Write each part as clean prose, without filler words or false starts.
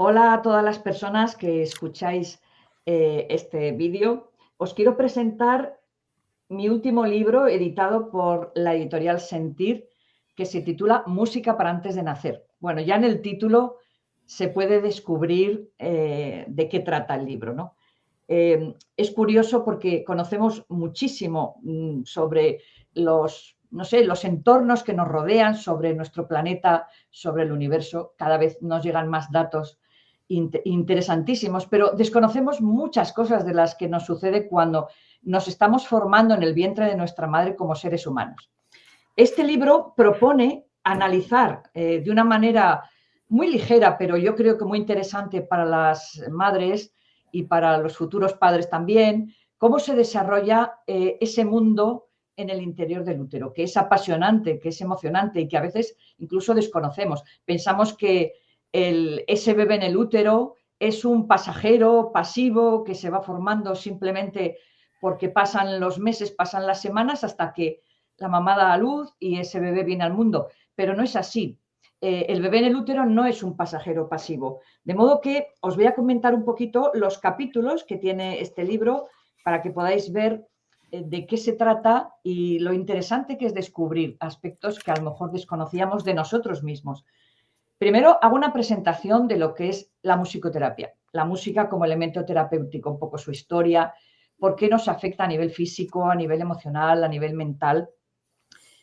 Hola a todas las personas que escucháis este vídeo. Os quiero presentar mi último libro editado por la editorial Sentir, que se titula Música para antes de nacer. Bueno, ya en el título se puede descubrir de qué trata el libro, ¿no? Es curioso porque conocemos muchísimo sobre los, no sé, los entornos que nos rodean, sobre nuestro planeta, sobre el universo. Cada vez nos llegan más datos interesantísimos, pero desconocemos muchas cosas de las que nos sucede cuando nos estamos formando en el vientre de nuestra madre como seres humanos. Este libro propone analizar de una manera muy ligera, pero yo creo que muy interesante para las madres y para los futuros padres también, cómo se desarrolla ese mundo en el interior del útero, que es apasionante, que es emocionante y que a veces incluso desconocemos. Pensamos que ese bebé en el útero es un pasajero pasivo que se va formando simplemente porque pasan los meses, pasan las semanas hasta que la mamá da a luz y ese bebé viene al mundo, pero no es así. El bebé en el útero no es un pasajero pasivo. De modo que os voy a comentar un poquito los capítulos que tiene este libro para que podáis ver de qué se trata y lo interesante que es descubrir aspectos que a lo mejor desconocíamos de nosotros mismos. Primero hago una presentación de lo que es la musicoterapia, la música como elemento terapéutico, un poco su historia, por qué nos afecta a nivel físico, a nivel emocional, a nivel mental,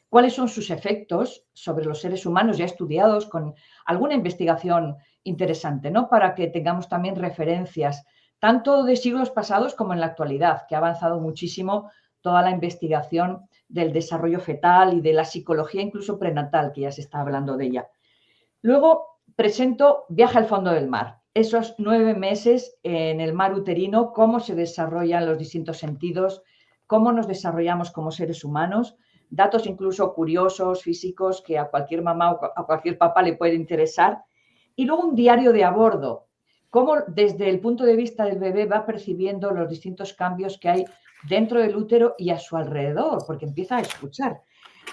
cuáles son sus efectos sobre los seres humanos ya estudiados con alguna investigación interesante, ¿no? Para que tengamos también referencias, tanto de siglos pasados como en la actualidad, que ha avanzado muchísimo toda la investigación del desarrollo fetal y de la psicología incluso prenatal, que ya se está hablando de ella. Luego presento Viaje al fondo del mar, esos 9 meses en el mar uterino, cómo se desarrollan los distintos sentidos, cómo nos desarrollamos como seres humanos, datos incluso curiosos, físicos, que a cualquier mamá o a cualquier papá le puede interesar. Y luego un diario de a bordo, cómo desde el punto de vista del bebé va percibiendo los distintos cambios que hay dentro del útero y a su alrededor, porque empieza a escuchar.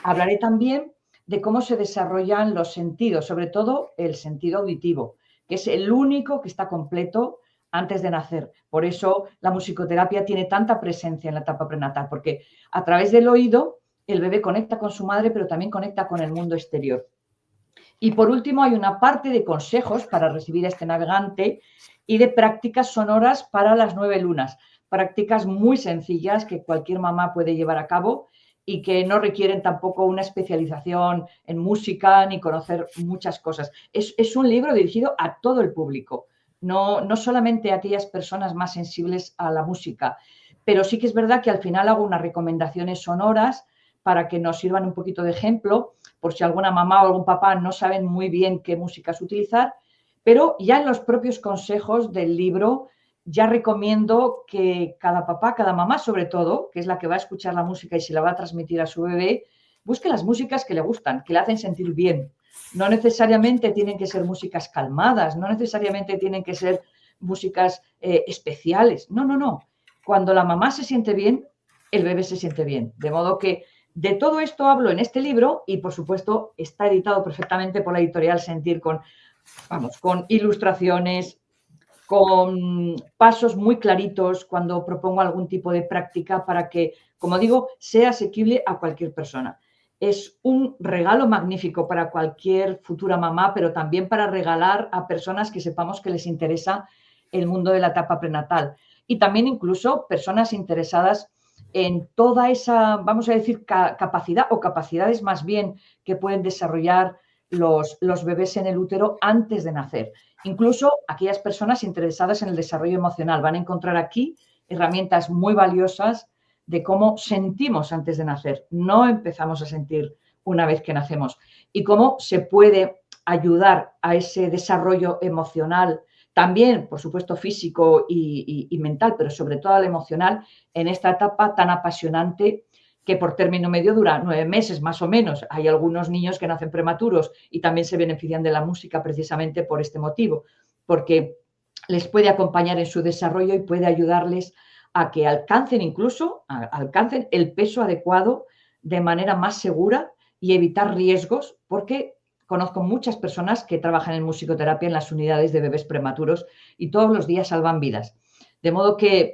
Hablaré también de cómo se desarrollan los sentidos, sobre todo el sentido auditivo, que es el único que está completo antes de nacer. Por eso la musicoterapia tiene tanta presencia en la etapa prenatal, porque a través del oído el bebé conecta con su madre, pero también conecta con el mundo exterior. Y por último hay una parte de consejos para recibir a este navegante y de prácticas sonoras para las 9 lunas, prácticas muy sencillas que cualquier mamá puede llevar a cabo y que no requieren tampoco una especialización en música ni conocer muchas cosas. Es un libro dirigido a todo el público, no solamente a aquellas personas más sensibles a la música, pero sí que es verdad que al final hago unas recomendaciones sonoras para que nos sirvan un poquito de ejemplo, por si alguna mamá o algún papá no saben muy bien qué músicas utilizar, pero ya en los propios consejos del libro ya recomiendo que cada papá, cada mamá sobre todo, que es la que va a escuchar la música y se la va a transmitir a su bebé, busque las músicas que le gustan, que le hacen sentir bien. No necesariamente tienen que ser músicas calmadas, no necesariamente tienen que ser músicas especiales. No, no, no. Cuando la mamá se siente bien, el bebé se siente bien. De modo que de todo esto hablo en este libro y, por supuesto, está editado perfectamente por la editorial Sentir con ilustraciones, con pasos muy claritos cuando propongo algún tipo de práctica para que, como digo, sea asequible a cualquier persona. Es un regalo magnífico para cualquier futura mamá, pero también para regalar a personas que sepamos que les interesa el mundo de la etapa prenatal. Y también incluso personas interesadas en toda esa, vamos a decir, capacidad o capacidades más bien que pueden desarrollar los bebés en el útero antes de nacer. Incluso aquellas personas interesadas en el desarrollo emocional van a encontrar aquí herramientas muy valiosas de cómo sentimos antes de nacer. No empezamos a sentir una vez que nacemos y cómo se puede ayudar a ese desarrollo emocional, también, por supuesto, físico y mental, pero sobre todo al emocional, en esta etapa tan apasionante que por término medio dura 9 meses más o menos. Hay algunos niños que nacen prematuros y también se benefician de la música precisamente por este motivo, porque les puede acompañar en su desarrollo y puede ayudarles a que alcancen el peso adecuado de manera más segura y evitar riesgos, porque conozco muchas personas que trabajan en musicoterapia en las unidades de bebés prematuros y todos los días salvan vidas. De modo que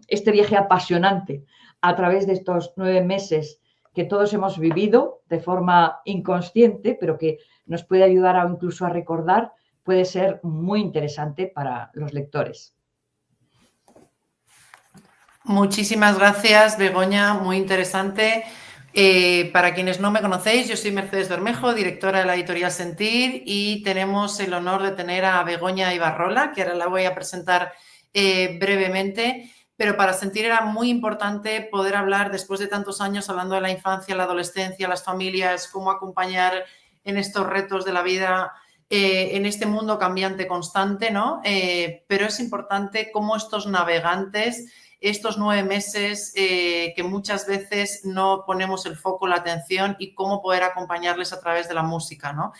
este viaje apasionante a través de estos 9 meses que todos hemos vivido de forma inconsciente, pero que nos puede ayudar incluso a recordar, puede ser muy interesante para los lectores. Muchísimas gracias, Begoña, muy interesante. Para quienes no me conocéis, yo soy Mercedes Bermejo, directora de la editorial Sentir, y tenemos el honor de tener a Begoña Ibarrola, que ahora la voy a presentar brevemente. Pero para Sentir era muy importante poder hablar, después de tantos años, hablando de la infancia, la adolescencia, las familias, cómo acompañar en estos retos de la vida, en este mundo cambiante constante, ¿no? Pero es importante cómo estos navegantes, estos 9 meses que muchas veces no ponemos el foco, la atención, y cómo poder acompañarles a través de la música, ¿no?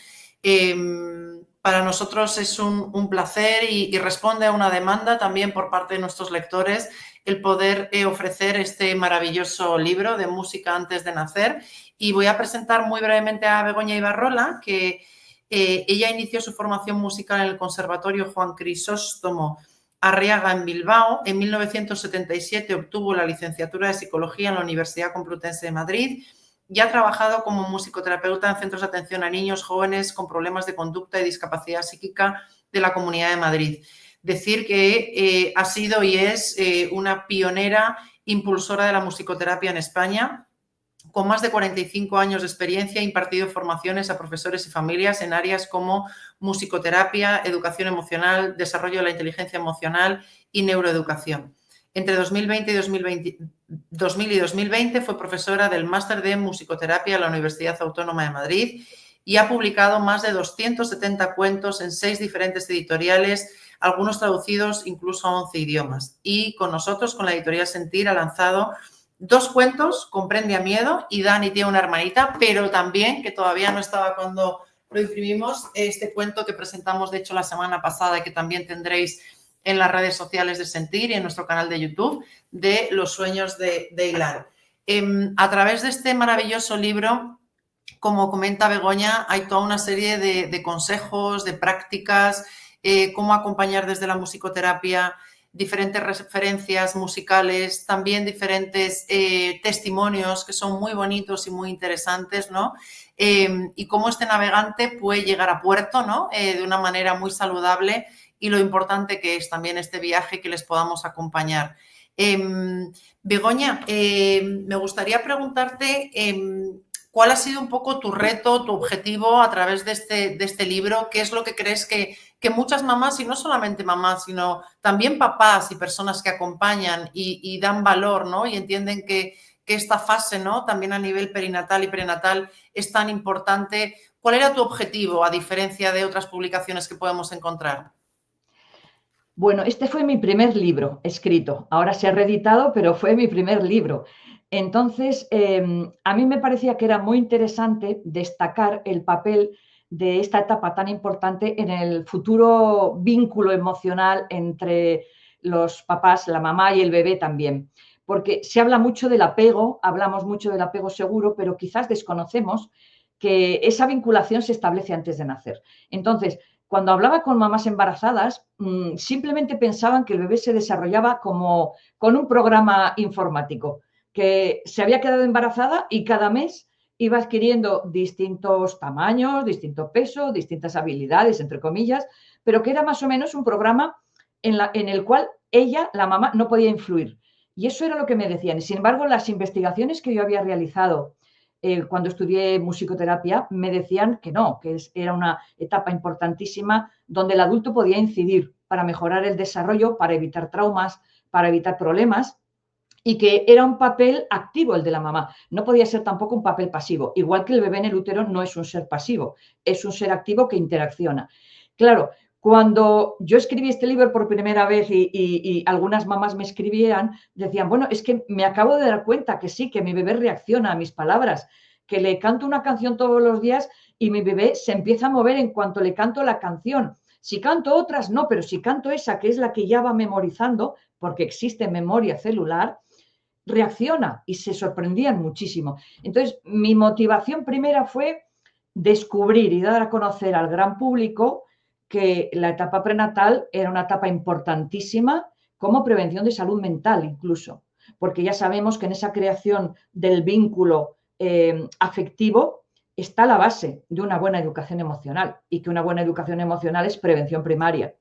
Para nosotros es un placer y responde a una demanda también por parte de nuestros lectores el poder ofrecer este maravilloso libro de Música antes de nacer. Y voy a presentar muy brevemente a Begoña Ibarrola, que ella inició su formación musical en el Conservatorio Juan Crisóstomo Arriaga en Bilbao. En 1977 obtuvo la licenciatura de Psicología en la Universidad Complutense de Madrid y ha trabajado como musicoterapeuta en centros de atención a niños jóvenes con problemas de conducta y discapacidad psíquica de la Comunidad de Madrid. Decir que ha sido y es una pionera impulsora de la musicoterapia en España. Con más de 45 años de experiencia, ha impartido formaciones a profesores y familias en áreas como musicoterapia, educación emocional, desarrollo de la inteligencia emocional y neuroeducación. Entre 2020 y 2020 fue profesora del Máster de Musicoterapia en la Universidad Autónoma de Madrid y ha publicado más de 270 cuentos en 6 diferentes editoriales, algunos traducidos incluso a 11 idiomas. Y con nosotros, con la editorial Sentir, ha lanzado 2 cuentos, Comprende a miedo y Dani tiene una hermanita, pero también, que todavía no estaba cuando lo imprimimos, este cuento que presentamos de hecho la semana pasada y que también tendréis en las redes sociales de Sentir y en nuestro canal de YouTube, de Los sueños de Hilar. A través de este maravilloso libro, como comenta Begoña, hay toda una serie de consejos, de prácticas, cómo acompañar desde la musicoterapia, diferentes referencias musicales, también diferentes testimonios que son muy bonitos y muy interesantes, ¿no? Y cómo este navegante puede llegar a puerto, ¿no? De una manera muy saludable, y lo importante que es también este viaje, que les podamos acompañar. Begoña, me gustaría preguntarte ¿cuál ha sido un poco tu reto, tu objetivo a través de este libro? ¿Qué es lo que crees que muchas mamás, y no solamente mamás, sino también papás y personas que acompañan y dan valor, ¿no? Y entienden que esta fase, ¿no?, también a nivel perinatal y prenatal, es tan importante? ¿Cuál era tu objetivo, a diferencia de otras publicaciones que podemos encontrar? Bueno, este fue mi primer libro escrito. Ahora se ha reeditado, pero fue mi primer libro. Entonces, a mí me parecía que era muy interesante destacar el papel de esta etapa tan importante en el futuro vínculo emocional entre los papás, la mamá y el bebé también. Porque se habla mucho del apego, hablamos mucho del apego seguro, pero quizás desconocemos que esa vinculación se establece antes de nacer. Entonces, cuando hablaba con mamás embarazadas, simplemente pensaban que el bebé se desarrollaba como con un programa informático, que se había quedado embarazada y cada mes iba adquiriendo distintos tamaños, distinto peso, distintas habilidades, entre comillas, pero que era más o menos un programa en el cual ella, la mamá, no podía influir. Y eso era lo que me decían. Y sin embargo, las investigaciones que yo había realizado cuando estudié musicoterapia, me decían que no, que era una etapa importantísima donde el adulto podía incidir para mejorar el desarrollo, para evitar traumas, para evitar problemas, y que era un papel activo el de la mamá. No podía ser tampoco un papel pasivo. Igual que el bebé en el útero no es un ser pasivo, es un ser activo que interacciona. Claro, cuando yo escribí este libro por primera vez y algunas mamás me escribían, decían, bueno, es que me acabo de dar cuenta que sí, que mi bebé reacciona a mis palabras, que le canto una canción todos los días y mi bebé se empieza a mover en cuanto le canto la canción. Si canto otras, no, pero si canto esa, que es la que ya va memorizando, porque existe memoria celular, reacciona, y se sorprendían muchísimo. Entonces, mi motivación primera fue descubrir y dar a conocer al gran público que la etapa prenatal era una etapa importantísima como prevención de salud mental incluso, porque ya sabemos que en esa creación del vínculo afectivo está la base de una buena educación emocional y que una buena educación emocional es prevención primaria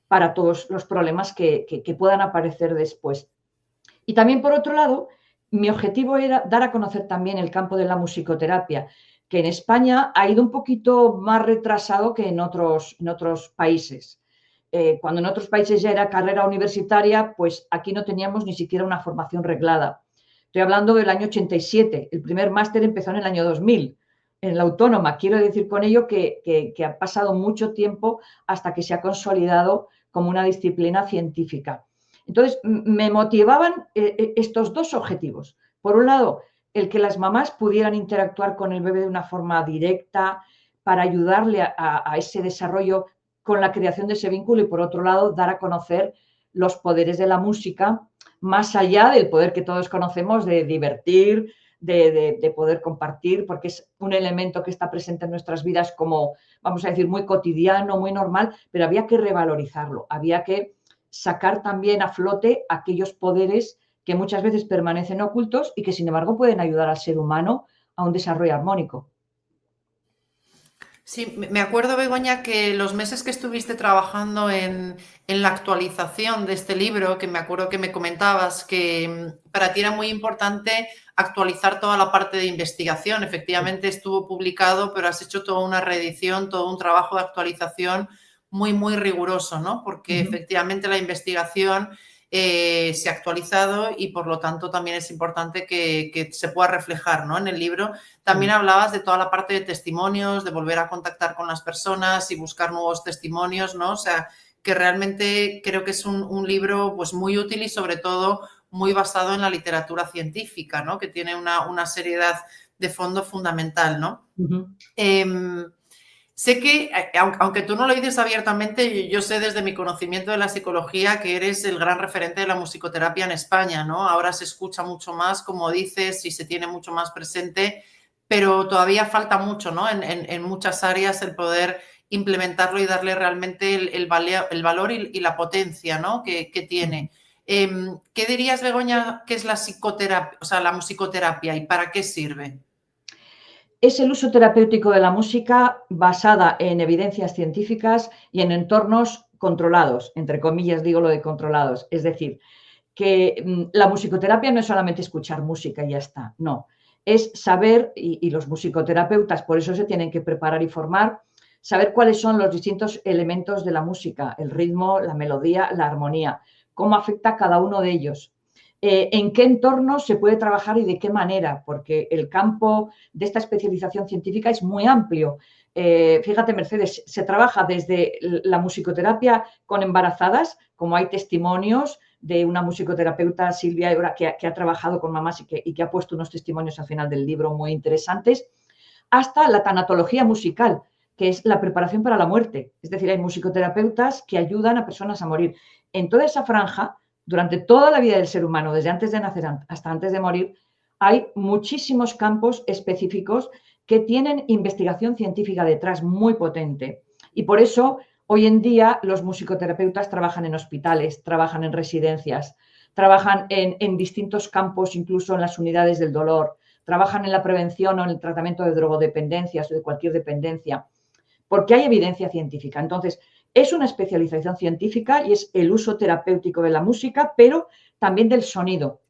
para todos los problemas que puedan aparecer después. Y también, por otro lado, mi objetivo era dar a conocer también el campo de la musicoterapia, que en España ha ido un poquito más retrasado que en otros países. Cuando en otros países ya era carrera universitaria, pues aquí no teníamos ni siquiera una formación reglada. Estoy hablando del año 87, el primer máster empezó en el año 2000, en la Autónoma. Quiero decir con ello que ha pasado mucho tiempo hasta que se ha consolidado como una disciplina científica. Entonces, me motivaban estos dos objetivos. Por un lado, el que las mamás pudieran interactuar con el bebé de una forma directa para ayudarle a ese desarrollo con la creación de ese vínculo y, por otro lado, dar a conocer los poderes de la música, más allá del poder que todos conocemos de divertir, de poder compartir, porque es un elemento que está presente en nuestras vidas como, vamos a decir, muy cotidiano, muy normal, pero había que revalorizarlo, había que sacar también a flote aquellos poderes que muchas veces permanecen ocultos y que, sin embargo, pueden ayudar al ser humano a un desarrollo armónico. Sí, me acuerdo, Begoña, que los meses que estuviste trabajando en la actualización de este libro, que me acuerdo que me comentabas que para ti era muy importante actualizar toda la parte de investigación. Efectivamente estuvo publicado, pero has hecho toda una reedición, todo un trabajo de actualización muy, muy riguroso, ¿no? Porque efectivamente la investigación se ha actualizado y por lo tanto también es importante que se pueda reflejar, ¿no? En el libro. También hablabas de toda la parte de testimonios, de volver a contactar con las personas y buscar nuevos testimonios, ¿no? O sea, que realmente creo que es un libro pues muy útil y sobre todo muy basado en la literatura científica, ¿no? Que tiene una seriedad de fondo fundamental, ¿no? Sé que, aunque tú no lo dices abiertamente, yo sé desde mi conocimiento de la psicología que eres el gran referente de la musicoterapia en España, ¿no? Ahora se escucha mucho más, como dices, y se tiene mucho más presente, pero todavía falta mucho, ¿no? En muchas áreas el poder implementarlo y darle realmente el valor y la potencia, ¿no? que tiene. ¿Qué dirías, Begoña, que es la psicoterapia, o sea, la musicoterapia y para qué sirve? Es el uso terapéutico de la música basada en evidencias científicas y en entornos controlados, entre comillas digo lo de controlados. Es decir, que la musicoterapia no es solamente escuchar música y ya está, no. Es saber, y los musicoterapeutas por eso se tienen que preparar y formar, saber cuáles son los distintos elementos de la música, el ritmo, la melodía, la armonía, cómo afecta a cada uno de ellos. En qué entorno se puede trabajar y de qué manera, porque el campo de esta especialización científica es muy amplio. Fíjate, Mercedes, se trabaja desde la musicoterapia con embarazadas, como hay testimonios de una musicoterapeuta, Silvia Ebra, que ha trabajado con mamás y que ha puesto unos testimonios al final del libro muy interesantes, hasta la tanatología musical, que es la preparación para la muerte. Es decir, hay musicoterapeutas que ayudan a personas a morir. En toda esa franja, durante toda la vida del ser humano, desde antes de nacer hasta antes de morir, hay muchísimos campos específicos que tienen investigación científica detrás muy potente. Y por eso, hoy en día, los musicoterapeutas trabajan en hospitales, trabajan en residencias, trabajan en distintos campos, incluso en las unidades del dolor, trabajan en la prevención o en el tratamiento de drogodependencias o de cualquier dependencia, porque hay evidencia científica. Entonces, es una especialización científica y es el uso terapéutico de la música, pero también del sonido,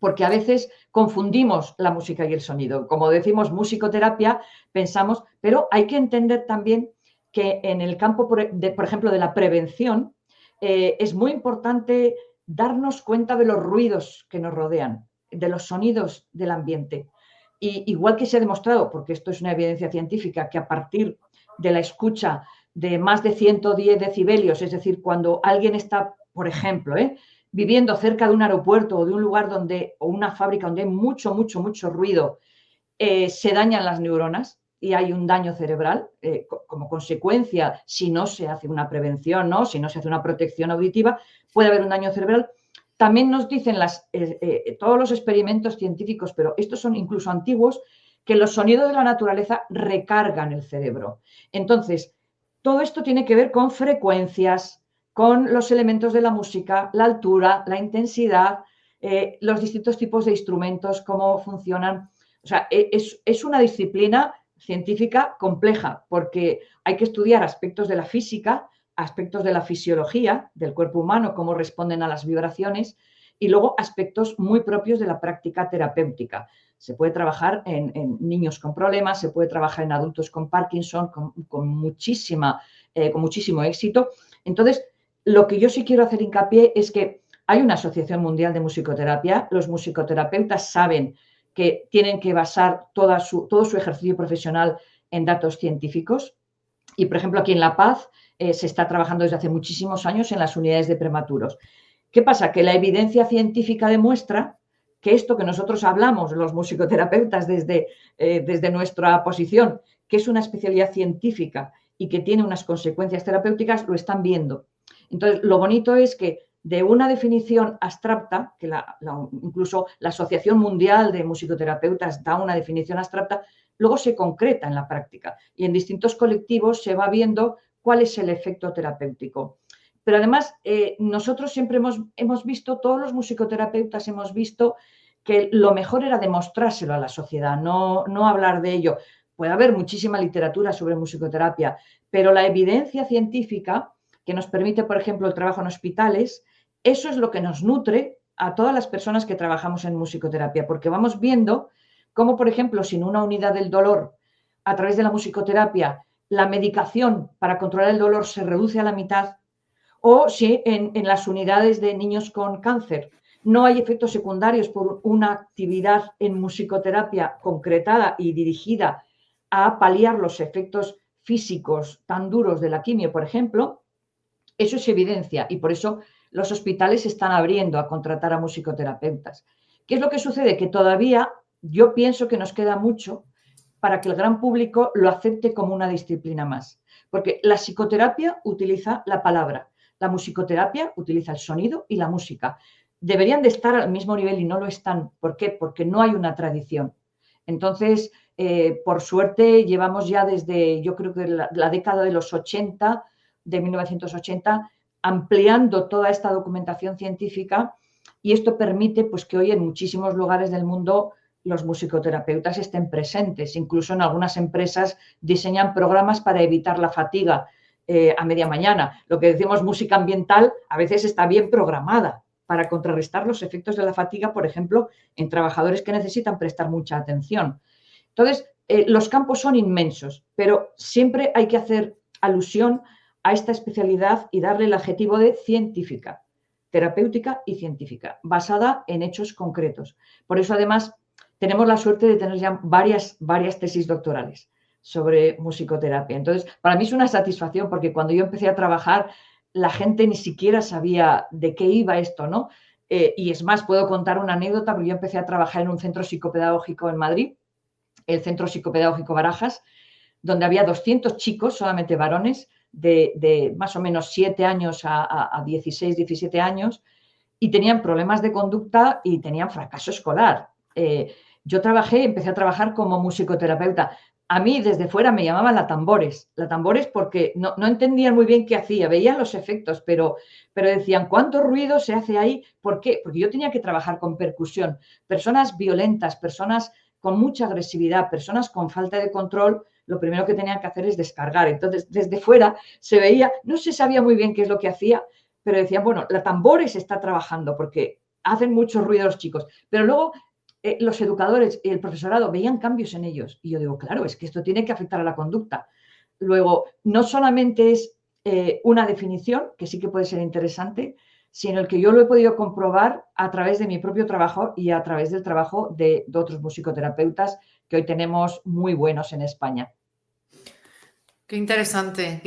porque a veces confundimos la música y el sonido. Como decimos musicoterapia, pensamos, pero hay que entender también que en el campo, por ejemplo, de la prevención, es muy importante darnos cuenta de los ruidos que nos rodean, de los sonidos del ambiente. Y igual que se ha demostrado, porque esto es una evidencia científica, que a partir de la escucha de más de 110 decibelios, es decir, cuando alguien está, por ejemplo, viviendo cerca de un aeropuerto o de un lugar donde, o una fábrica donde hay mucho, mucho, mucho ruido, se dañan las neuronas y hay un daño cerebral como consecuencia, si no se hace una prevención, ¿no? Si no se hace una protección auditiva, puede haber un daño cerebral. También nos dicen todos los experimentos científicos, pero estos son incluso antiguos, que los sonidos de la naturaleza recargan el cerebro. Entonces, todo esto tiene que ver con frecuencias, con los elementos de la música, la altura, la intensidad, los distintos tipos de instrumentos, cómo funcionan. O sea, es una disciplina científica compleja porque hay que estudiar aspectos de la física, aspectos de la fisiología del cuerpo humano, cómo responden a las vibraciones, y luego aspectos muy propios de la práctica terapéutica. Se puede trabajar en niños con problemas, se puede trabajar en adultos con Parkinson, con muchísimo éxito. Entonces, lo que yo sí quiero hacer hincapié es que hay una Asociación Mundial de Musicoterapia. Los musicoterapeutas saben que tienen que basar todo su ejercicio profesional en datos científicos. Y, por ejemplo, aquí en La Paz se está trabajando desde hace muchísimos años en las unidades de prematuros. ¿Qué pasa? Que la evidencia científica demuestra que esto que nosotros hablamos, los musicoterapeutas, desde nuestra posición, que es una especialidad científica y que tiene unas consecuencias terapéuticas, lo están viendo. Entonces, lo bonito es que de una definición abstracta, que incluso la Asociación Mundial de Musicoterapeutas da una definición abstracta, luego se concreta en la práctica y en distintos colectivos se va viendo cuál es el efecto terapéutico. Pero además, nosotros siempre hemos visto, todos los musicoterapeutas hemos visto que lo mejor era demostrárselo a la sociedad, no hablar de ello. Puede haber muchísima literatura sobre musicoterapia, pero la evidencia científica que nos permite, por ejemplo, el trabajo en hospitales, eso es lo que nos nutre a todas las personas que trabajamos en musicoterapia, porque vamos viendo cómo, por ejemplo, sin una unidad del dolor, a través de la musicoterapia, la medicación para controlar el dolor se reduce a la mitad, o si en las unidades de niños con cáncer no hay efectos secundarios por una actividad en musicoterapia concretada y dirigida a paliar los efectos físicos tan duros de la quimio, por ejemplo, eso es evidencia y por eso los hospitales se están abriendo a contratar a musicoterapeutas. ¿Qué es lo que sucede? Que todavía yo pienso que nos queda mucho para que el gran público lo acepte como una disciplina más. Porque la psicoterapia utiliza la palabra, la musicoterapia utiliza el sonido y la música. Deberían de estar al mismo nivel y no lo están. ¿Por qué? Porque no hay una tradición. Entonces, por suerte, llevamos ya desde, yo creo que la década de los 80, de 1980, ampliando toda esta documentación científica y esto permite pues, que hoy en muchísimos lugares del mundo los musicoterapeutas estén presentes. Incluso en algunas empresas diseñan programas para evitar la fatiga a media mañana. Lo que decimos música ambiental a veces está bien programada para contrarrestar los efectos de la fatiga, por ejemplo, en trabajadores que necesitan prestar mucha atención. Entonces, los campos son inmensos, pero siempre hay que hacer alusión a esta especialidad y darle el adjetivo de científica, terapéutica y científica, basada en hechos concretos. Por eso, además, tenemos la suerte de tener ya varias tesis doctorales sobre musicoterapia. Entonces, para mí es una satisfacción porque cuando yo empecé a trabajar, la gente ni siquiera sabía de qué iba esto, ¿no? Y es más, puedo contar una anécdota, porque yo empecé a trabajar en un centro psicopedagógico en Madrid, el Centro Psicopedagógico Barajas, donde había 200 chicos, solamente varones, de más o menos 7 años a 16, 17 años, y tenían problemas de conducta y tenían fracaso escolar. Yo empecé a trabajar como musicoterapeuta. A mí desde fuera me llamaban la tambores porque no entendían muy bien qué hacía, veían los efectos, pero decían, ¿cuánto ruido se hace ahí? ¿Por qué? Porque yo tenía que trabajar con percusión, personas violentas, personas con mucha agresividad, personas con falta de control, lo primero que tenían que hacer es descargar. Entonces, desde fuera se veía, no se sabía muy bien qué es lo que hacía, pero decían, bueno, la tambores está trabajando porque hacen mucho ruido los chicos. Pero luego los educadores y el profesorado veían cambios en ellos. Y yo digo, claro, es que esto tiene que afectar a la conducta. Luego, no solamente es una definición, que sí que puede ser interesante, sino el que yo lo he podido comprobar a través de mi propio trabajo y a través del trabajo de otros musicoterapeutas que hoy tenemos muy buenos en España. Qué interesante,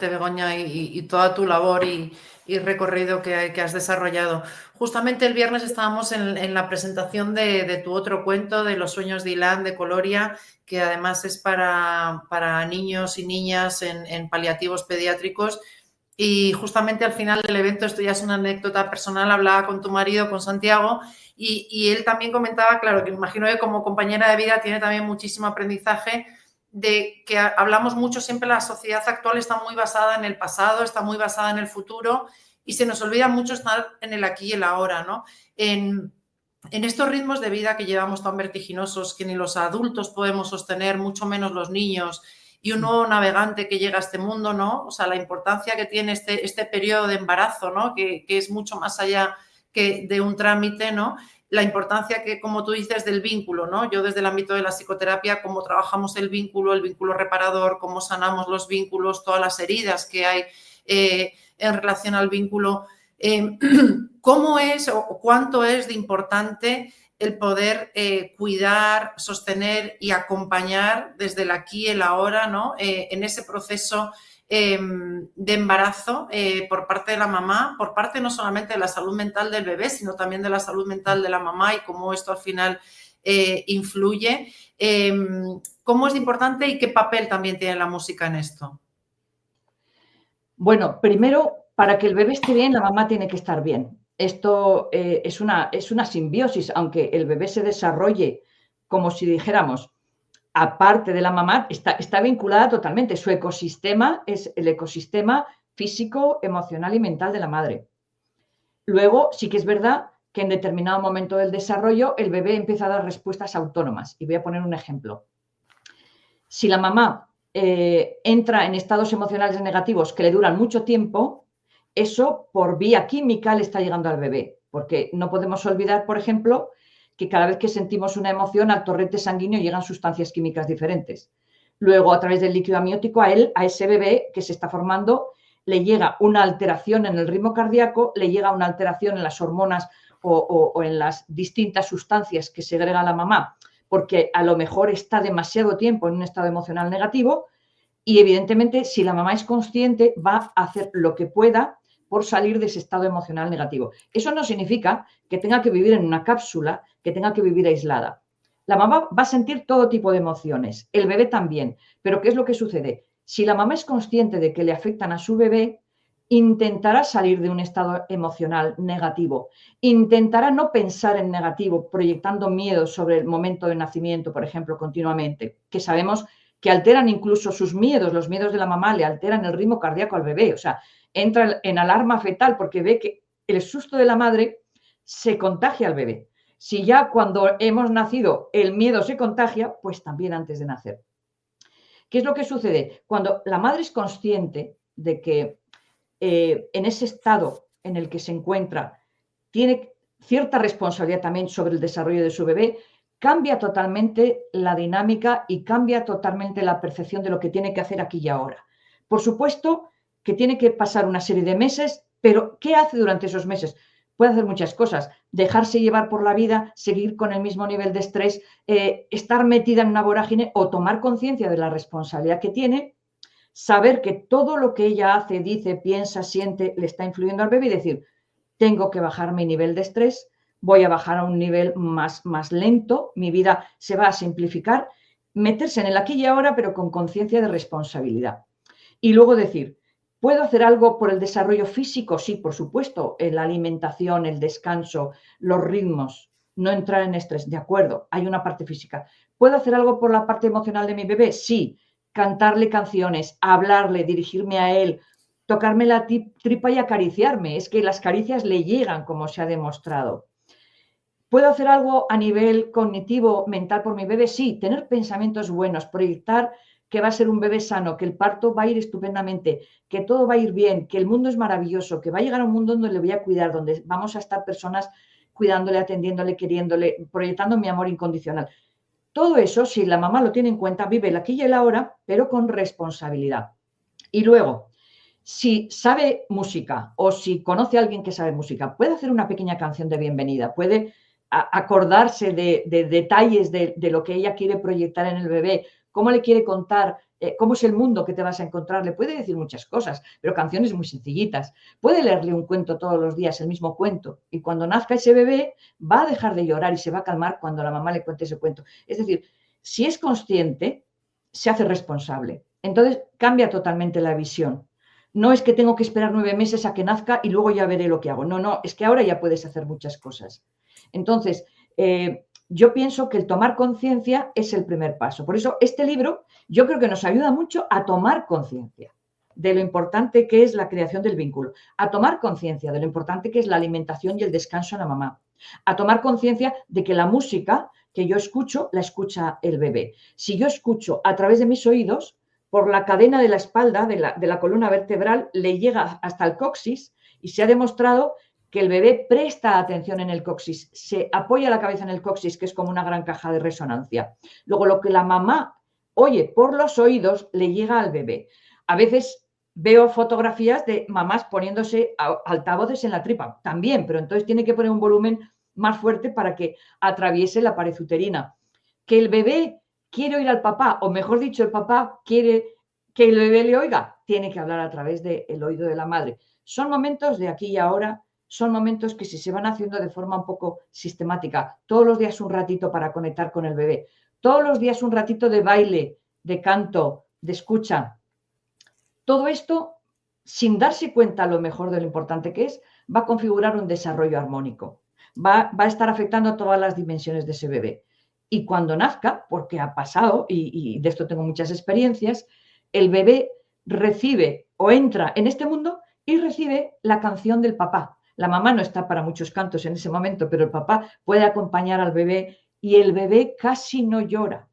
Begoña, y toda tu labor y recorrido que has desarrollado. Justamente el viernes estábamos en la presentación de tu otro cuento, de Los sueños de Ilan, de Coloria, que además es para niños y niñas en paliativos pediátricos. Y justamente al final del evento, esto ya es una anécdota personal, hablaba con tu marido, con Santiago, y él también comentaba, claro, que me imagino que como compañera de vida tiene también muchísimo aprendizaje, de que hablamos mucho siempre, la sociedad actual está muy basada en el pasado, está muy basada en el futuro, y se nos olvida mucho estar en el aquí y el ahora, ¿no? En estos ritmos de vida que llevamos tan vertiginosos, que ni los adultos podemos sostener, mucho menos los niños, y un nuevo navegante que llega a este mundo, ¿no? O sea, la importancia que tiene este periodo de embarazo, ¿no? Que es mucho más allá que de un trámite, ¿no? La importancia que, como tú dices, del vínculo, ¿no? Yo desde el ámbito de la psicoterapia, cómo trabajamos el vínculo reparador, cómo sanamos los vínculos, todas las heridas que hay en relación al vínculo. ¿Cómo es o cuánto es de importante el poder cuidar, sostener y acompañar desde el aquí y el ahora, ¿no? En ese proceso de embarazo por parte de la mamá, por parte no solamente de la salud mental del bebé, sino también de la salud mental de la mamá y cómo esto al final influye? ¿Cómo es importante y qué papel también tiene la música en esto? Bueno, primero, para que el bebé esté bien, la mamá tiene que estar bien. Esto es una simbiosis, aunque el bebé se desarrolle como si dijéramos, aparte de la mamá, está vinculada totalmente. Su ecosistema es el ecosistema físico, emocional y mental de la madre. Luego, sí que es verdad que en determinado momento del desarrollo el bebé empieza a dar respuestas autónomas. Y voy a poner un ejemplo. Si la mamá entra en estados emocionales negativos que le duran mucho tiempo, eso por vía química le está llegando al bebé. Porque no podemos olvidar, por ejemplo, que cada vez que sentimos una emoción al torrente sanguíneo llegan sustancias químicas diferentes. Luego, a través del líquido amniótico, a ese bebé que se está formando, le llega una alteración en el ritmo cardíaco, le llega una alteración en las hormonas o en las distintas sustancias que segrega la mamá, porque a lo mejor está demasiado tiempo en un estado emocional negativo y evidentemente si la mamá es consciente va a hacer lo que pueda por salir de ese estado emocional negativo. Eso no significa que tenga que vivir en una cápsula, que tenga que vivir aislada. La mamá va a sentir todo tipo de emociones, el bebé también, pero ¿qué es lo que sucede? Si la mamá es consciente de que le afectan a su bebé, intentará salir de un estado emocional negativo, intentará no pensar en negativo, proyectando miedo sobre el momento de nacimiento, por ejemplo, continuamente, que sabemos que alteran incluso sus miedos, los miedos de la mamá le alteran el ritmo cardíaco al bebé, o sea, entra en alarma fetal porque ve que el susto de la madre se contagia al bebé. Si ya cuando hemos nacido el miedo se contagia, pues también antes de nacer. ¿Qué es lo que sucede? Cuando la madre es consciente de que en ese estado en el que se encuentra tiene cierta responsabilidad también sobre el desarrollo de su bebé, cambia totalmente la dinámica y cambia totalmente la percepción de lo que tiene que hacer aquí y ahora. Por supuesto que tiene que pasar una serie de meses, pero ¿qué hace durante esos meses? Puede hacer muchas cosas, dejarse llevar por la vida, seguir con el mismo nivel de estrés, estar metida en una vorágine o tomar conciencia de la responsabilidad que tiene, saber que todo lo que ella hace, dice, piensa, siente, le está influyendo al bebé y decir, tengo que bajar mi nivel de estrés, voy a bajar a un nivel más lento, mi vida se va a simplificar, meterse en el aquí y ahora, pero con conciencia de responsabilidad. Y luego decir, ¿puedo hacer algo por el desarrollo físico? Sí, por supuesto, la alimentación, el descanso, los ritmos, no entrar en estrés, de acuerdo, hay una parte física. ¿Puedo hacer algo por la parte emocional de mi bebé? Sí, cantarle canciones, hablarle, dirigirme a él, tocarme la tripa y acariciarme. Es que las caricias le llegan, como se ha demostrado. ¿Puedo hacer algo a nivel cognitivo, mental por mi bebé? Sí, tener pensamientos buenos, proyectar que va a ser un bebé sano, que el parto va a ir estupendamente, que todo va a ir bien, que el mundo es maravilloso, que va a llegar a un mundo donde le voy a cuidar, donde vamos a estar personas cuidándole, atendiéndole, queriéndole, proyectando mi amor incondicional. Todo eso, si la mamá lo tiene en cuenta, vive el aquí y el ahora, pero con responsabilidad. Y luego, si sabe música o si conoce a alguien que sabe música, puede hacer una pequeña canción de bienvenida, puede acordarse de detalles de lo que ella quiere proyectar en el bebé, cómo le quiere contar, cómo es el mundo que te vas a encontrar. Le puede decir muchas cosas, pero canciones muy sencillitas. Puede leerle un cuento todos los días, el mismo cuento, y cuando nazca ese bebé va a dejar de llorar y se va a calmar cuando la mamá le cuente ese cuento. Es decir, si es consciente, se hace responsable. Entonces cambia totalmente la visión. No es que tengo que esperar 9 meses a que nazca y luego ya veré lo que hago. No, no, es que ahora ya puedes hacer muchas cosas. Entonces, yo pienso que el tomar conciencia es el primer paso. Por eso, este libro yo creo que nos ayuda mucho a tomar conciencia de lo importante que es la creación del vínculo, a tomar conciencia de lo importante que es la alimentación y el descanso en la mamá, a tomar conciencia de que la música que yo escucho, la escucha el bebé. Si yo escucho a través de mis oídos, por la cadena de la espalda, de la columna vertebral, le llega hasta el coxis y se ha demostrado que el bebé presta atención en el coxis, se apoya la cabeza en el coxis, que es como una gran caja de resonancia. Luego, lo que la mamá oye por los oídos le llega al bebé. A veces veo fotografías de mamás poniéndose altavoces en la tripa, también, pero entonces tiene que poner un volumen más fuerte para que atraviese la pared uterina. Que el bebé quiere oír al papá, o mejor dicho, el papá quiere que el bebé le oiga, tiene que hablar a través del oído de la madre. Son momentos de aquí y ahora, son momentos que si se van haciendo de forma un poco sistemática, todos los días un ratito para conectar con el bebé, todos los días un ratito de baile, de canto, de escucha. Todo esto, sin darse cuenta a lo mejor de lo importante que es, va a configurar un desarrollo armónico. Va a estar afectando a todas las dimensiones de ese bebé. Y cuando nazca, porque ha pasado, y de esto tengo muchas experiencias, el bebé recibe o entra en este mundo y recibe la canción del papá. La mamá no está para muchos cantos en ese momento, pero el papá puede acompañar al bebé y el bebé casi no llora.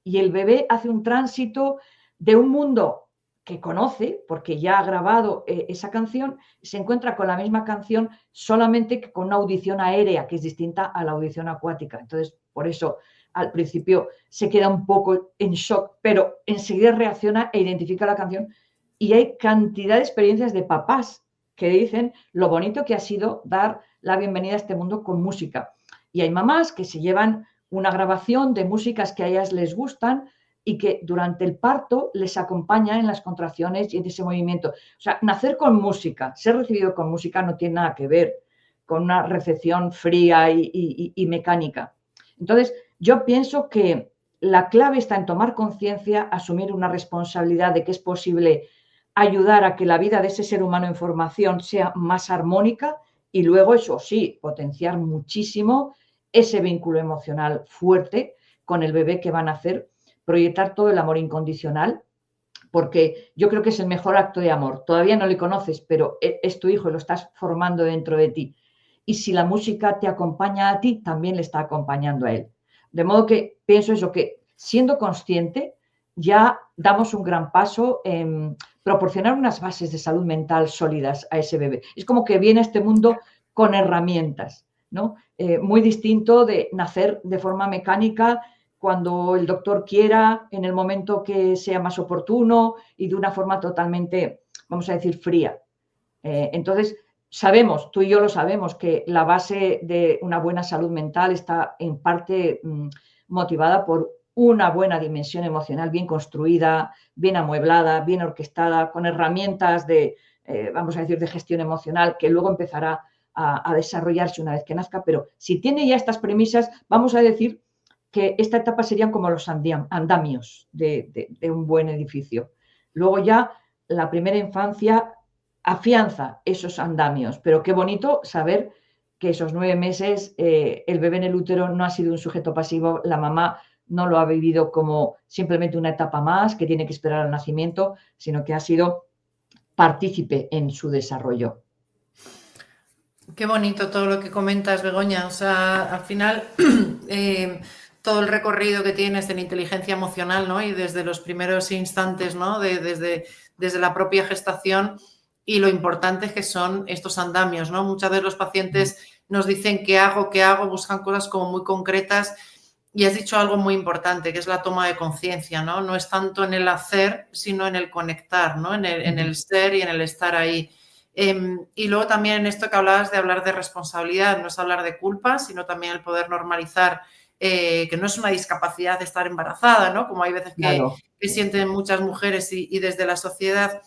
Y el bebé hace un tránsito de un mundo que conoce, porque ya ha grabado esa canción, se encuentra con la misma canción, solamente que con una audición aérea, que es distinta a la audición acuática. Entonces, por eso, al principio se queda un poco en shock, pero enseguida reacciona e identifica la canción. Y hay cantidad de experiencias de papás que dicen lo bonito que ha sido dar la bienvenida a este mundo con música. Y hay mamás que se llevan una grabación de músicas que a ellas les gustan y que durante el parto les acompaña en las contracciones y en ese movimiento. O sea, nacer con música, ser recibido con música no tiene nada que ver con una recepción fría y mecánica. Entonces, yo pienso que la clave está en tomar conciencia, asumir una responsabilidad de que es posible ayudar a que la vida de ese ser humano en formación sea más armónica y luego, eso sí, potenciar muchísimo ese vínculo emocional fuerte con el bebé que van a hacer, proyectar todo el amor incondicional, porque yo creo que es el mejor acto de amor. Todavía no le conoces, pero es tu hijo y lo estás formando dentro de ti. Y si la música te acompaña a ti, también le está acompañando a él. De modo que pienso eso, que siendo consciente ya damos un gran paso en proporcionar unas bases de salud mental sólidas a ese bebé. Es como que viene a este mundo con herramientas, ¿no? Muy distinto de nacer de forma mecánica cuando el doctor quiera, en el momento que sea más oportuno y de una forma totalmente, vamos a decir, fría. Entonces, sabemos, tú y yo lo sabemos, que la base de una buena salud mental está en parte motivada por una buena dimensión emocional bien construida, bien amueblada, bien orquestada, con herramientas de, vamos a decir, de gestión emocional que luego empezará a desarrollarse una vez que nazca. Pero si tiene ya estas premisas, vamos a decir que esta etapa serían como los andamios de un buen edificio. Luego ya la primera infancia afianza esos andamios, pero qué bonito saber que esos 9 meses el bebé en el útero no ha sido un sujeto pasivo, la mamá no lo ha vivido como simplemente una etapa más que tiene que esperar al nacimiento, sino que ha sido partícipe en su desarrollo. Qué bonito todo lo que comentas, Begoña. O sea, al final, todo el recorrido que tienes en inteligencia emocional, ¿no? Y desde los primeros instantes, ¿no? Desde la propia gestación y lo importantes que son estos andamios, ¿no? Muchas veces los pacientes nos dicen qué hago, buscan cosas como muy concretas y has dicho algo muy importante, que es la toma de conciencia, ¿no? No es tanto en el hacer, sino en el conectar, ¿no? En el ser y en el estar ahí. Y luego también en esto que hablabas de hablar de responsabilidad, no es hablar de culpa, sino también el poder normalizar que no es una discapacidad de estar embarazada, ¿no? Como hay veces Claro. que sienten muchas mujeres y desde la sociedad.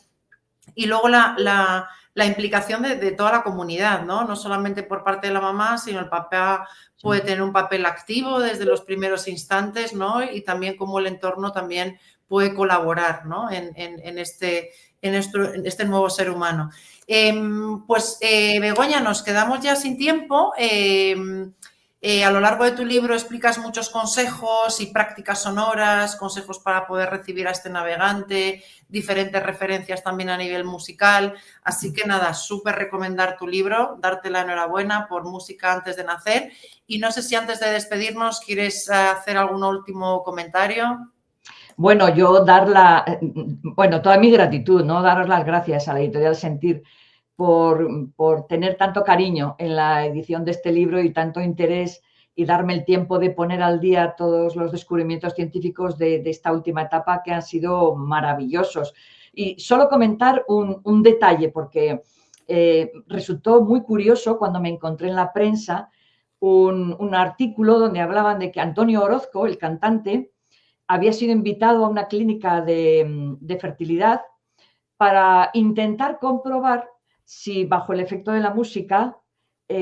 Y luego la implicación de toda la comunidad, ¿no? No solamente por parte de la mamá, sino el papá puede tener un papel activo desde los primeros instantes, ¿no? Y también cómo el entorno también puede colaborar, ¿no? En en este nuevo ser humano. Begoña, nos quedamos ya sin tiempo. A lo largo de tu libro explicas muchos consejos y prácticas sonoras, consejos para poder recibir a este navegante, diferentes referencias también a nivel musical. Así que nada, súper recomendar tu libro, darte la enhorabuena por Música antes de nacer. Y no sé si antes de despedirnos quieres hacer algún último comentario. Bueno, toda mi gratitud, ¿no? Daros las gracias a la Editorial Sentir por tener tanto cariño en la edición de este libro y tanto interés y darme el tiempo de poner al día todos los descubrimientos científicos de esta última etapa que han sido maravillosos. Y solo comentar un detalle, porque resultó muy curioso cuando me encontré en la prensa un artículo donde hablaban de que Antonio Orozco, el cantante, había sido invitado a una clínica de fertilidad para intentar comprobar si bajo el efecto de la música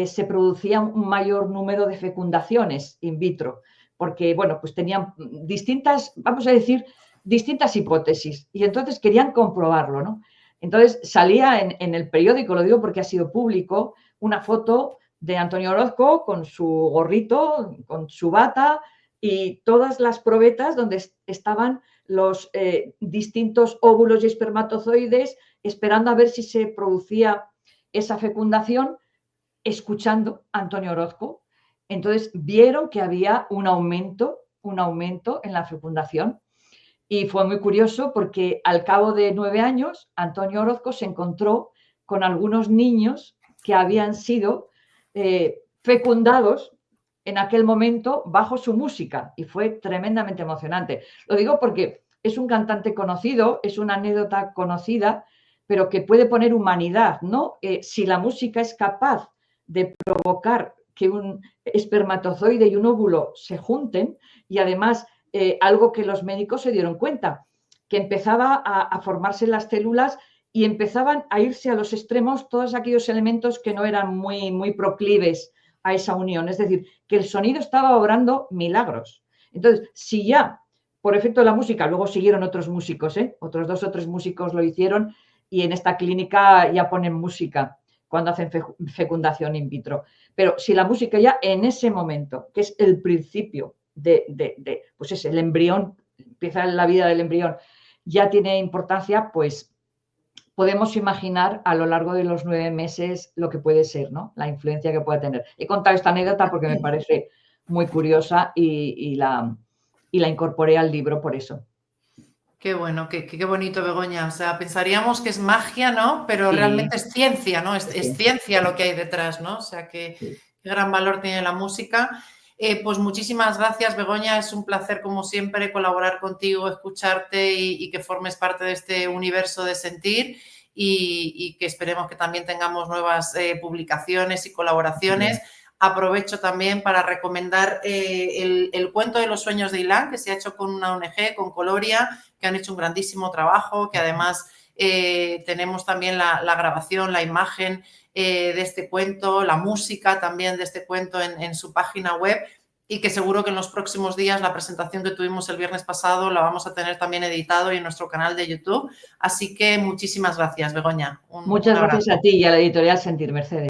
se producía un mayor número de fecundaciones in vitro, porque, bueno, pues tenían distintas, vamos a decir, distintas hipótesis y entonces querían comprobarlo, ¿no? Entonces salía en el periódico, lo digo porque ha sido público, una foto de Antonio Orozco con su gorrito, con su bata y todas las probetas donde estaban los distintos óvulos y espermatozoides esperando a ver si se producía esa fecundación, escuchando a Antonio Orozco. Entonces vieron que había un aumento en la fecundación. Y fue muy curioso porque al cabo de 9 años, Antonio Orozco se encontró con algunos niños que habían sido fecundados en aquel momento bajo su música y fue tremendamente emocionante. Lo digo porque es un cantante conocido, es una anécdota conocida, pero que puede poner humanidad, ¿no? Si la música es capaz de provocar que un espermatozoide y un óvulo se junten y además algo que los médicos se dieron cuenta, que empezaba a formarse las células y empezaban a irse a los extremos todos aquellos elementos que no eran muy proclives a esa unión. Es decir, que el sonido estaba obrando milagros. Entonces, si ya por efecto de la música, luego siguieron otros músicos, otros 2 o 3 músicos lo hicieron y en esta clínica ya ponen música cuando hacen fecundación in vitro. Pero si la música ya en ese momento, que es el principio pues es el embrión, empieza la vida del embrión, ya tiene importancia, pues podemos imaginar a lo largo de los 9 meses lo que puede ser, ¿no? La influencia que puede tener. He contado esta anécdota porque me parece muy curiosa y la incorporé al libro por eso. Qué bueno, qué bonito, Begoña. O sea, pensaríamos que es magia, ¿no? Pero Sí, realmente es ciencia, ¿no? Es sí, ciencia lo que hay detrás, ¿no? O sea, qué gran valor tiene la música. Pues muchísimas gracias, Begoña. Es un placer, como siempre, colaborar contigo, escucharte y que formes parte de este universo de sentir y que esperemos que también tengamos nuevas publicaciones y colaboraciones. Aprovecho también para recomendar el cuento de los sueños de Ilan, que se ha hecho con una ONG, con Coloria, que han hecho un grandísimo trabajo, que además tenemos también la grabación, la imagen de este cuento, la música también de este cuento en su página web y que seguro que en los próximos días la presentación que tuvimos el viernes pasado la vamos a tener también editado y en nuestro canal de YouTube. Así que muchísimas gracias, Begoña. Muchas gracias a ti y a la Editorial Sentir, Mercedes.